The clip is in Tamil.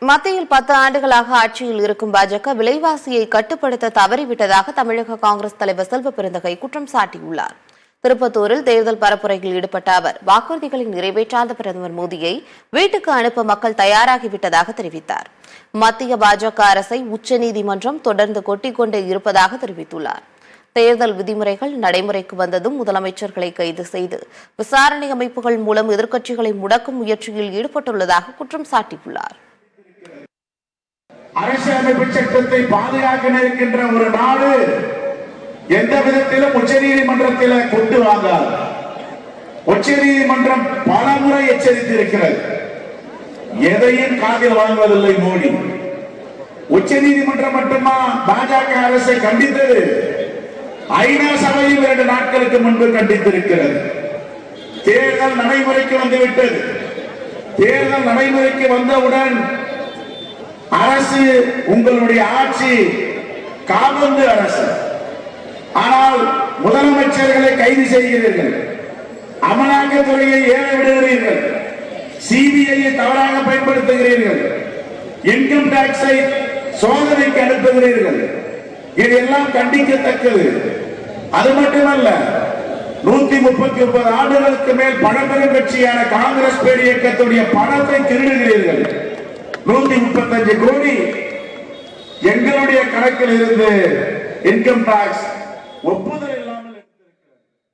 மத்தியில் 10 ஆண்டுகளாக ஆட்சியில் இருக்கும் பாஜக விலைவாசியை கட்டுப்படுத்த தவறிவிட்டதாக தமிழக காங்கிரஸ் தலைவர் செல்வ பெருந்தகை குற்றம் சாட்டியுள்ளார். திருப்பத்தூரில் தேர்தல் பரப்புரையில் ஈடுபட்ட அவர் வாக்குறுதிகளை நிறைவேற்றாத பிரதமர் மோடியை வீட்டுக்கு அனுப்ப மக்கள் தயாராகிவிட்டதாக தெரிவித்தார். மத்திய பாஜக அரசை உச்சநீதிமன்றம் தொடர்ந்து கொட்டிக்கொண்டே இருப்பதாக தெரிவித்துள்ளார். தேர்தல் விதிமுறைகள் நடைமுறைக்கு வந்ததும் முதலமைச்சர்களை கைது செய்து விசாரணை அமைப்புகள் மூலம் எதிர்க்கட்சிகளை முடக்கும் முயற்சியில் ஈடுபட்டுள்ளதாக குற்றம் சாட்டியுள்ளார். அரசியலமைப்பு சட்டத்தை பாதுகாக்க நிற்கின்ற ஒரு நாடு எந்த விதத்திலும் உச்சநீதிமன்றத்தில் கொண்டு வாங்காது. உச்சநீதிமன்றம் பல முறை எச்சரித்திருக்கிறது. எதையும் காதில் வாங்குவதில்லை மோடி. உச்சநீதிமன்றம் மட்டுமா பாஜக அரசை கண்டித்தது? ஐநா சபையில் 2 நாட்களுக்கு முன்பு கண்டித்திருக்கிறது. தேர்தல் நடைமுறைக்கு வந்துவிட்டது. தேர்தல் நடைமுறைக்கு வந்தவுடன் அரசு, உங்களுடைய ஆட்சி காபந்து அரசு. ஆனால் முதலமைச்சர்களை கைது செய்கிறீர்கள், அமலாக்கத்துறையை ஏற விடுகிறீர்கள், சிபிஐயை தவறாக பயன்படுத்துகிறீர்கள், இன்கம் டாக்ஸை சோதனைக்கு அனுப்புகிறீர்கள். இதெல்லாம் கண்டிக்கத்தக்கது. அது மட்டுமல்ல, 139 ஆண்டுகளுக்கு மேல் பழம்பெரும் கட்சியான காங்கிரஸ் பேர் இயக்கத்துடைய பணத்தை திருடுகிறீர்கள். 135 கோடி எங்களுடைய கணக்கில் இருந்து இன்கம் டாக்ஸ் ஒப்புதல்